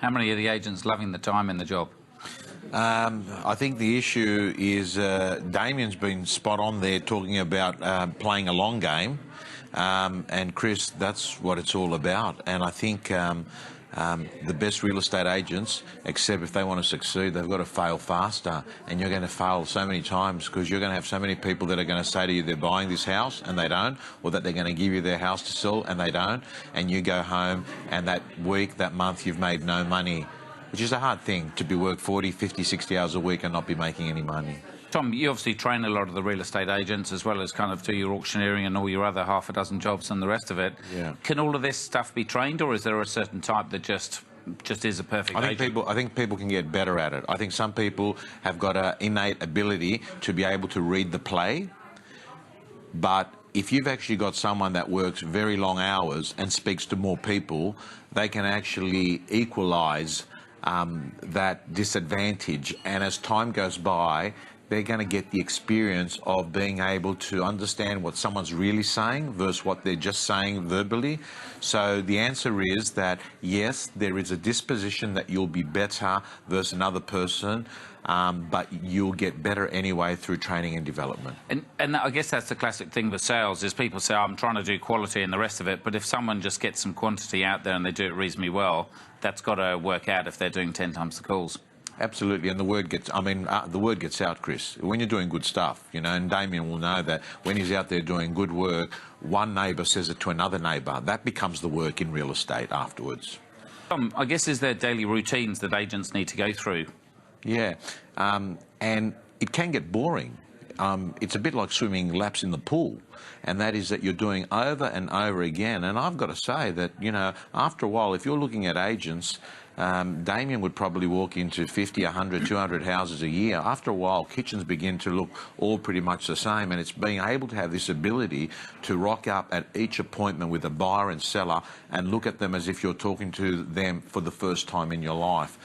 How many of the agents loving the time in the job? I think the issue is Damien's been spot on there talking about playing a long game. And Chris, that's what it's all about. And I think the best real estate agents, except if they want to succeed, they've got to fail faster. And you're going to fail so many times because you're going to have so many people that are going to say to you they're buying this house and they don't, or that they're going to give you their house to sell and they don't. And you go home and that week, that month, you've made no money, which is a hard thing to be work 40, 50, 60 hours a week and not be making any money. Tom, you obviously train a lot of the real estate agents as well as kind of do your auctioneering and all your other half a dozen jobs and the rest of it. Yeah. Can all of this stuff be trained, or is there a certain type that just is a perfect agent? I think people can get better at it. I think some people have got an innate ability to be able to read the play, but if you've actually got someone that works very long hours and speaks to more people, they can actually equalise that disadvantage. And as time goes by, they're going to get the experience of being able to understand what someone's really saying versus what they're just saying verbally. So the answer is that, yes, there is a disposition that you'll be better versus another person, but you'll get better anyway through training and development. And I guess that's the classic thing with sales, is people say, oh, I'm trying to do quality and the rest of it, but if someone just gets some quantity out there and they do it reasonably well, that's got to work out if they're doing 10 times the calls. Absolutely, and the word gets out, Chris. When you're doing good stuff, you know, and Damien will know that when he's out there doing good work, one neighbour says it to another neighbour. That becomes the work in real estate afterwards. I guess, is there daily routines that agents need to go through? Yeah, and it can get boring. It's a bit like swimming laps in the pool, and that is that you're doing over and over again. And I've got to say that, you know, after a while, if you're looking at agents, Damien would probably walk into 50, 100, 200 houses a year. After a while, kitchens begin to look all pretty much the same, and it's being able to have this ability to rock up at each appointment with a buyer and seller and look at them as if you're talking to them for the first time in your life.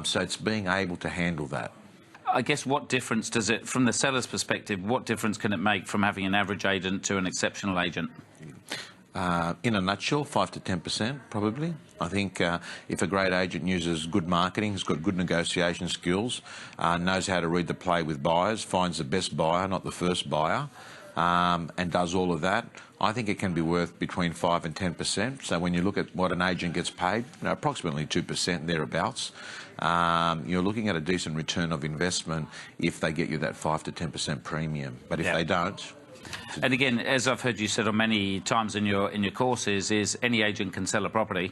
So it's being able to handle that. I guess, what difference does it, from the seller's perspective, what difference can it make from having an average agent to an exceptional agent? In a nutshell, 5 to 10%, probably. I think if a great agent uses good marketing, has got good negotiation skills, knows how to read the play with buyers, finds the best buyer, not the first buyer, and does all of that, I think it can be worth between 5 and 10%. So when you look at what an agent gets paid, you know, approximately 2% thereabouts, you're looking at a decent return of investment if they get you that 5 to 10% premium. But if they don't... And again, as I've heard you said on many times in your courses, is any agent can sell a property,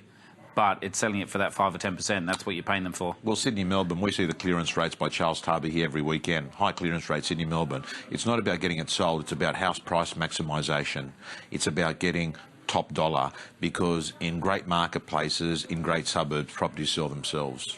but it's selling it for that 5 or 10%. That's what you're paying them for. Well, Sydney, Melbourne, we see the clearance rates by Charles Tarby here every weekend. High clearance rate, Sydney, Melbourne. It's not about getting it sold. It's about house price maximisation. It's about getting top dollar, because in great marketplaces, in great suburbs, properties sell themselves.